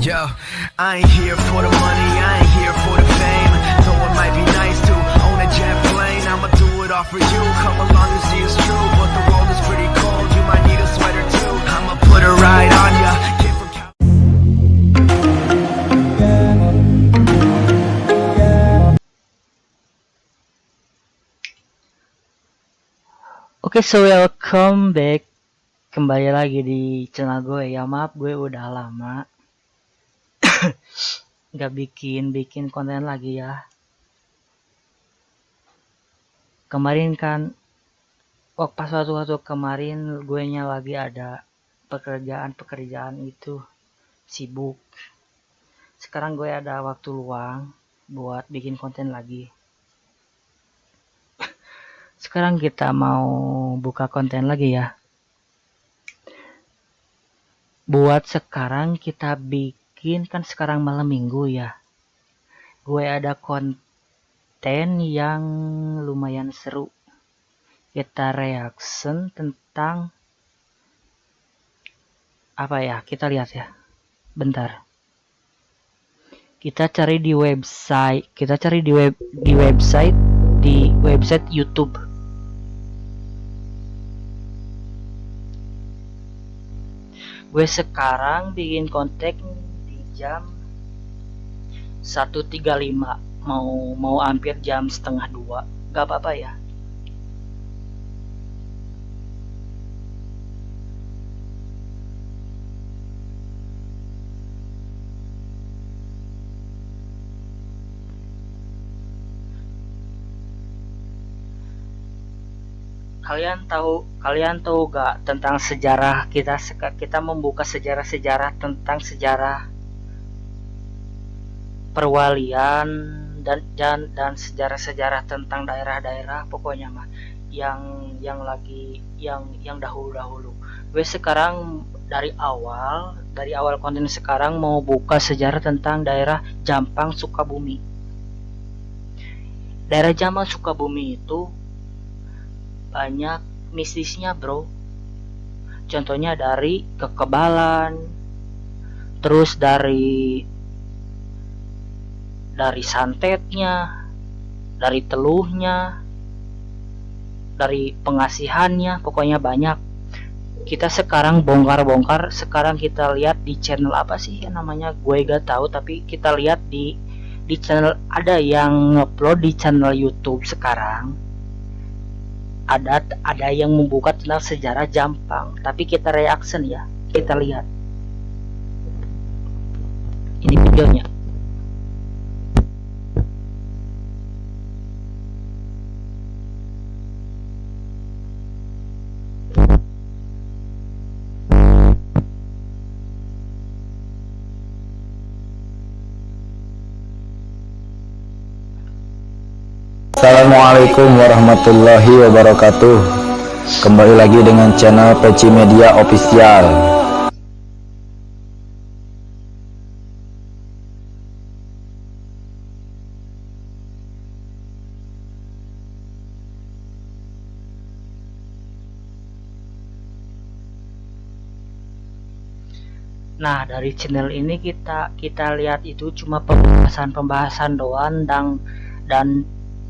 Yo, I ain't here for the money, I ain't here for the fame. Though it might be nice to own a jet plane, I'ma do it all for you. Come along and see it's true, but the world is pretty cold. You might need a sweater too. I'ma put a ride on ya. Kid from Cal- Oke, so welcome back. Kembali lagi di channel gue ya. Maaf gue udah lama nggak bikin konten lagi ya. Kemarin kan pas waktu kemarin gue nya lagi ada pekerjaan itu sibuk. Sekarang gue ada waktu luang buat bikin konten lagi. Sekarang kita mau buka konten lagi ya. Buat sekarang kita bikin, kan sekarang malam minggu ya. Gue ada konten yang lumayan seru. Kita reaction tentang apa ya? Kita lihat ya. Bentar. Kita cari di website. Di website YouTube. Gue sekarang bikin konten di jam 1.35, mau hampir jam setengah 2. Gak apa-apa ya. Kalian tahu gak tentang sejarah kita membuka sejarah tentang sejarah perwalian dan sejarah tentang daerah-daerah, pokoknya mah yang dahulu. Gue sekarang dari awal konten sekarang mau buka sejarah tentang daerah Jampang Sukabumi. Daerah Jampang Sukabumi itu banyak mistisnya, bro. Contohnya dari kekebalan, terus dari santetnya, dari teluhnya, dari pengasihannya, pokoknya banyak. Kita sekarang bongkar. Sekarang kita lihat di channel apa sih ya namanya, gue gak tahu, tapi kita lihat di channel, ada yang ngupload di channel YouTube sekarang. Ada yang membuka tentang sejarah Jampang, tapi kita reaction ya. Kita lihat ini videonya. Assalamualaikum warahmatullahi wabarakatuh. Kembali lagi dengan channel PC Media Official. Nah, dari channel ini kita lihat itu cuma pembahasan doang dan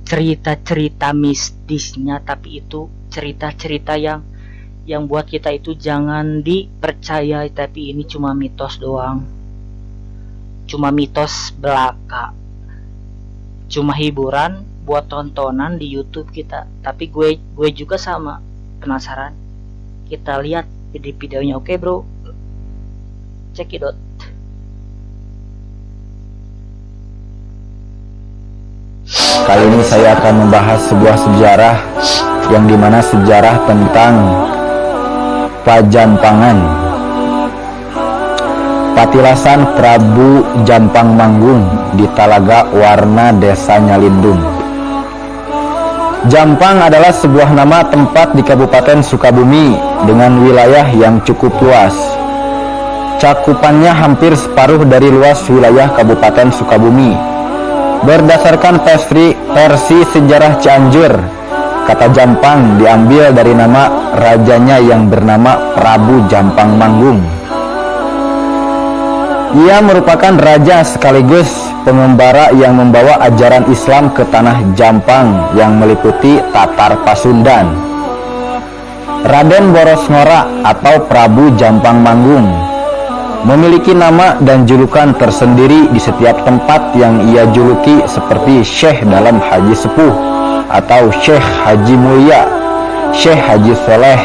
cerita-cerita mistisnya, tapi itu cerita-cerita yang buat kita itu jangan dipercaya, tapi ini cuma mitos doang. Cuma mitos belaka. Cuma hiburan buat tontonan di YouTube kita. Tapi gue juga sama penasaran. Kita lihat videonya, oke, bro? Cekidot. Kali ini saya akan membahas sebuah sejarah yang dimana sejarah tentang Pajampangan, Patilasan Prabu Jampang Manggung di Talaga Warna, Desa Nyalindung. Jampang adalah sebuah nama tempat di Kabupaten Sukabumi dengan wilayah yang cukup luas. Cakupannya hampir separuh dari luas wilayah Kabupaten Sukabumi. Berdasarkan versi sejarah Cianjur, kata Jampang diambil dari nama rajanya yang bernama Prabu Jampang Manggung. Ia merupakan raja sekaligus pengembara yang membawa ajaran Islam ke tanah Jampang yang meliputi Tatar Pasundan. Raden Boros Ngora atau Prabu Jampang Manggung memiliki nama dan julukan tersendiri di setiap tempat yang ia juluki, seperti Syekh dalam Haji Sepuh atau Syekh Haji Mulia, Syekh Haji Soleh,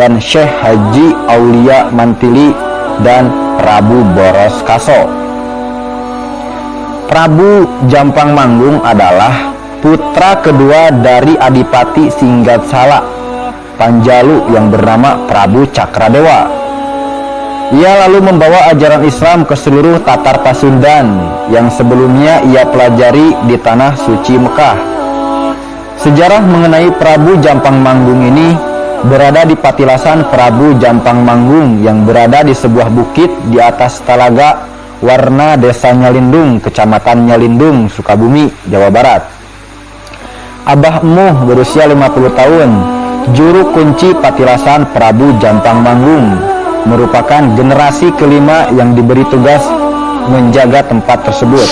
dan Syekh Haji Aulia Mantili, dan Prabu Boros Kaso. Prabu Jampang Manggung adalah putra kedua dari Adipati Singgasala Panjalu yang bernama Prabu Cakradewa. Ia lalu membawa ajaran Islam ke seluruh Tatar Pasundan yang sebelumnya ia pelajari di tanah suci Mekah. Sejarah mengenai Prabu Jampang Manggung ini berada di Patilasan Prabu Jampang Manggung yang berada di sebuah bukit di atas Talaga Warna, Desa Nyalindung, Kecamatan Nyalindung, Sukabumi, Jawa Barat. Abah Emuh berusia 50 tahun, juru kunci Patilasan Prabu Jampang Manggung, merupakan generasi kelima yang diberi tugas menjaga tempat tersebut.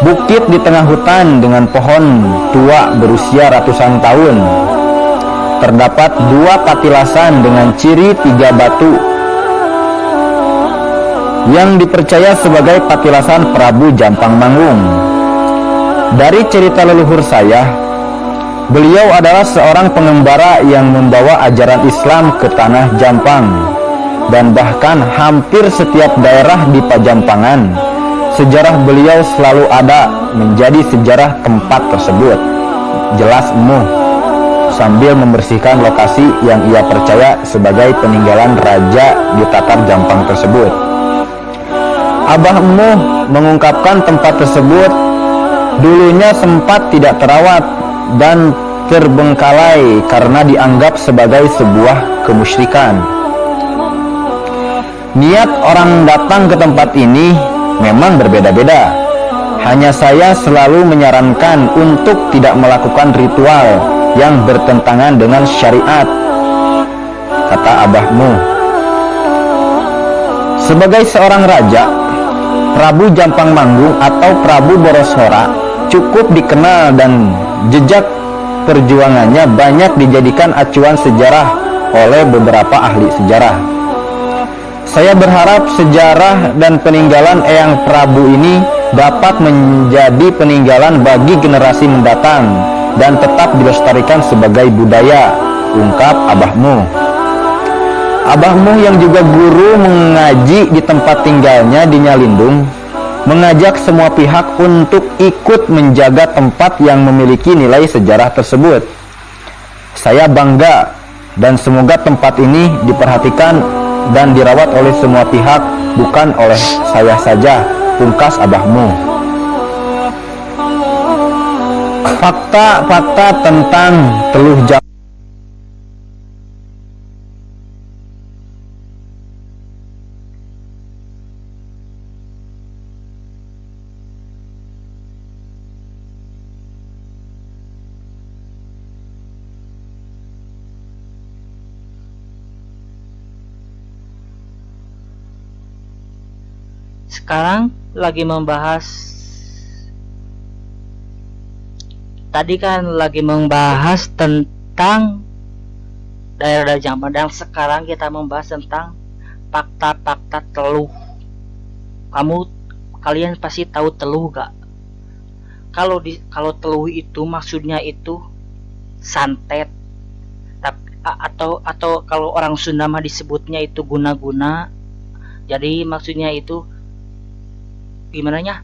Bukit di tengah hutan dengan pohon tua berusia ratusan tahun. Terdapat 2 patilasan dengan ciri 3 batu yang dipercaya sebagai patilasan Prabu Jampang Manggung. Dari cerita leluhur saya, beliau adalah seorang pengembara yang membawa ajaran Islam ke tanah Jampang, dan bahkan hampir setiap daerah di Pajampangan, sejarah beliau selalu ada menjadi sejarah tempat tersebut. Jelas Emuh sambil membersihkan lokasi yang ia percaya sebagai peninggalan raja di Tatar Jampang tersebut. Abah Emuh mengungkapkan tempat tersebut dulunya sempat tidak terawat dan terbengkalai karena dianggap sebagai sebuah kemusyrikan. Niat orang datang ke tempat ini memang berbeda-beda. Hanya saya selalu menyarankan untuk tidak melakukan ritual yang bertentangan dengan syariat, kata Abah Emuh. Sebagai seorang raja, Prabu Jampang Manggung atau Prabu Boros Ngora cukup dikenal dan jejak perjuangannya banyak dijadikan acuan sejarah oleh beberapa ahli sejarah. Saya berharap sejarah dan peninggalan Eyang Prabu ini dapat menjadi peninggalan bagi generasi mendatang dan tetap dilestarikan sebagai budaya, ungkap Abah Emuh. Abah Emuh yang juga guru mengaji di tempat tinggalnya di Nyalindung mengajak semua pihak untuk ikut menjaga tempat yang memiliki nilai sejarah tersebut. Saya bangga dan semoga tempat ini diperhatikan dan dirawat oleh semua pihak, bukan oleh saya saja, pungkas Abah Emuh. Fakta-fakta tentang Teluh Jampang. Sekarang lagi membahas, tadi kan lagi membahas tentang daerah Jampang, dan sekarang kita membahas tentang fakta-fakta teluh. Kalian pasti tahu teluh gak? Kalau teluh itu maksudnya itu santet, atau kalau orang Sunda mah disebutnya itu guna-guna. Jadi maksudnya itu gimana ya,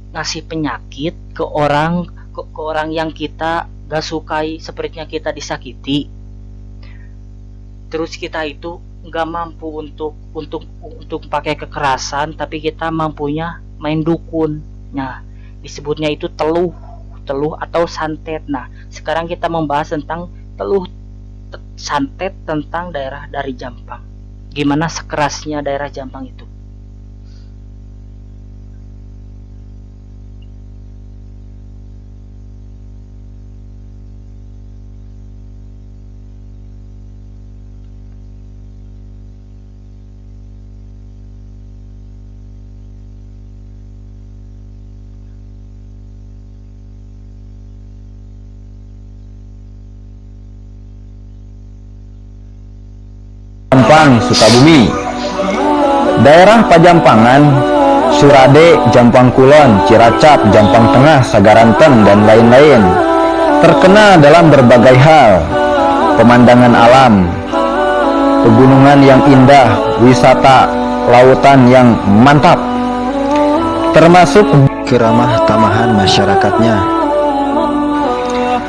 ngasih penyakit ke orang yang kita gak sukai, sepertinya kita disakiti, terus kita itu gak mampu untuk pakai kekerasan, tapi kita mampunya main dukun. Nah, disebutnya itu teluh atau santet. Nah, sekarang kita membahas tentang teluh santet tentang daerah dari Jampang. Gimana sekerasnya daerah Jampang itu. Jampang, Sukabumi. Daerah Pajampangan, Surade, Jampang Kulon, Ciracap, Jampang Tengah, Sagaranten, dan lain-lain terkenal dalam berbagai hal, pemandangan alam, pegunungan yang indah, wisata lautan yang mantap, termasuk keramah tamahan masyarakatnya.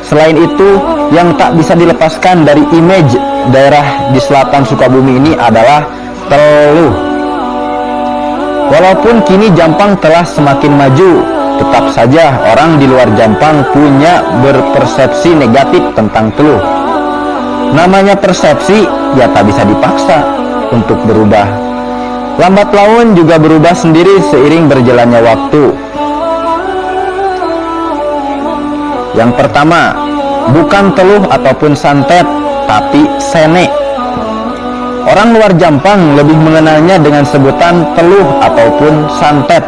Selain itu, yang tak bisa dilepaskan dari image daerah di selatan Sukabumi ini adalah teluh. Walaupun kini Jampang telah semakin maju, tetap saja orang di luar Jampang punya berpersepsi negatif tentang teluh. Namanya persepsi, ya tak bisa dipaksa untuk berubah. Lambat laun juga berubah sendiri seiring berjalannya waktu. Yang pertama, bukan teluh ataupun santet, tapi sene. Orang luar Jampang lebih mengenalnya dengan sebutan teluh ataupun santet.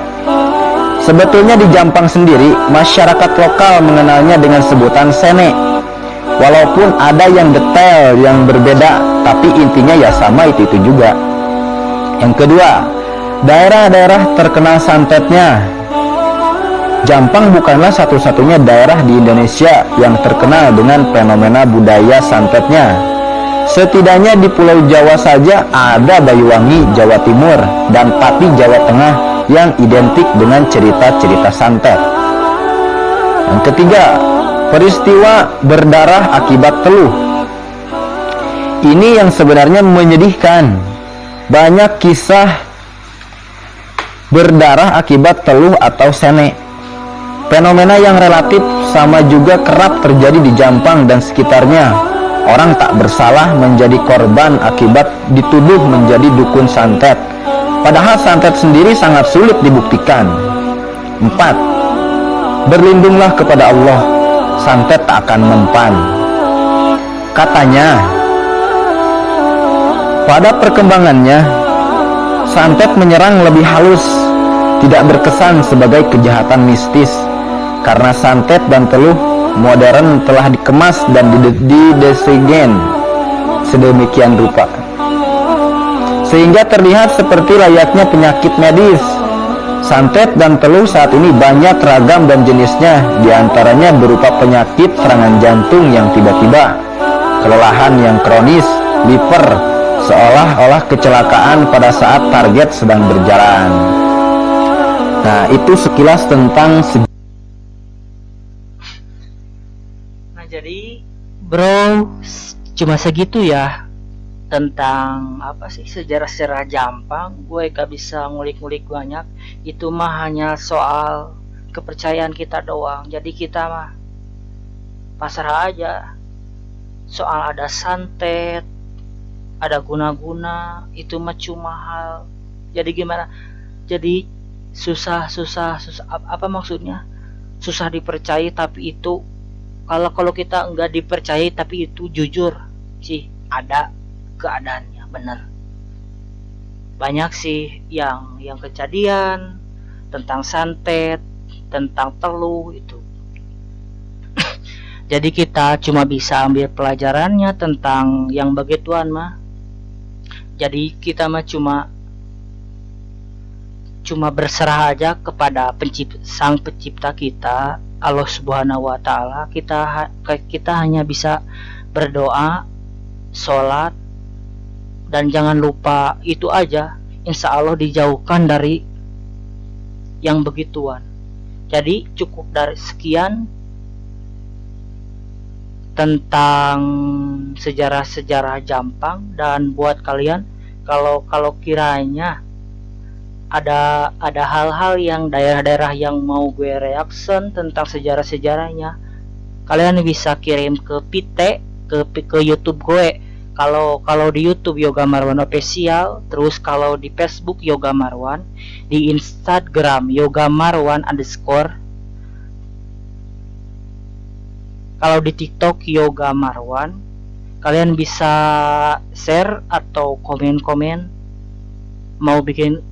Sebetulnya di Jampang sendiri, masyarakat lokal mengenalnya dengan sebutan sene. Walaupun ada yang detail yang berbeda, tapi intinya ya sama itu juga. Yang kedua, daerah-daerah terkenal santetnya. Jampang bukanlah satu-satunya daerah di Indonesia yang terkenal dengan fenomena budaya santetnya. Setidaknya di Pulau Jawa saja ada Banyuwangi, Jawa Timur, dan Pati, Jawa Tengah yang identik dengan cerita-cerita santet. Yang ketiga, peristiwa berdarah akibat teluh. Ini yang sebenarnya menyedihkan. Banyak kisah berdarah akibat teluh atau sene. Fenomena yang relatif sama juga kerap terjadi di Jampang dan sekitarnya. Orang tak bersalah menjadi korban akibat dituduh menjadi dukun santet. Padahal santet sendiri sangat sulit dibuktikan. 4. Berlindunglah kepada Allah, santet tak akan mempan. Katanya, pada perkembangannya, santet menyerang lebih halus, tidak berkesan sebagai kejahatan mistis. Karena santet dan teluh modern telah dikemas dan didesain sedemikian rupa sehingga terlihat seperti layaknya penyakit medis. Santet dan teluh saat ini banyak ragam dan jenisnya, diantaranya berupa penyakit serangan jantung yang tiba-tiba, kelelahan yang kronis, liver, seolah-olah kecelakaan pada saat target sedang berjalan. Nah, itu sekilas tentang Jadi bro, cuma segitu ya tentang apa sih sejarah-sejarah Jampang. Gue gak bisa ngulik-ngulik banyak. Itu mah hanya soal kepercayaan kita doang. Jadi kita mah pasrah aja. Soal ada santet, ada guna-guna, itu mah cuma hal. Jadi gimana? Jadi susah apa maksudnya? Susah dipercayai, tapi itu kalau kita nggak dipercayai tapi itu jujur sih ada keadaannya, bener. Banyak sih yang kejadian tentang santet, tentang teluh itu. Jadi kita cuma bisa ambil pelajarannya tentang yang begituan mah. Jadi kita mah cuma berserah aja kepada sang pencipta kita, Allah Subhanahu wa Ta'ala. Kita hanya bisa berdoa, sholat, dan jangan lupa itu aja. Insya Allah dijauhkan dari yang begituan. Jadi cukup dari sekian tentang sejarah-sejarah Jampang. Dan buat kalian, kalau kiranya ada hal-hal yang daerah-daerah yang mau gue reaction tentang sejarah-sejarahnya, kalian bisa kirim ke Pite, ke YouTube gue. Kalau di YouTube Yoga Marwan Official, terus kalau di Facebook Yoga Marwan, di Instagram Yoga Marwan _ kalau di TikTok Yoga Marwan. Kalian bisa share atau komen-komen mau bikin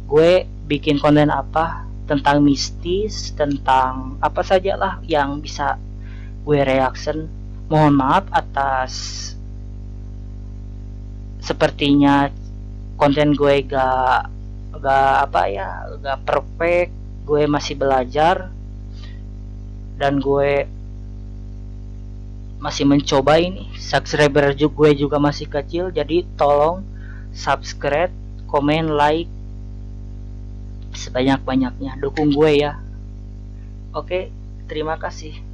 konten apa tentang mistis, tentang apa sajalah yang bisa gue reaction. Mohon maaf atas sepertinya konten gue gak perfect, gue masih belajar dan gue masih mencoba ini. Subscriber gue juga masih kecil, jadi tolong subscribe, komen, like sebanyak-banyaknya, dukung gue ya. Oke, terima kasih.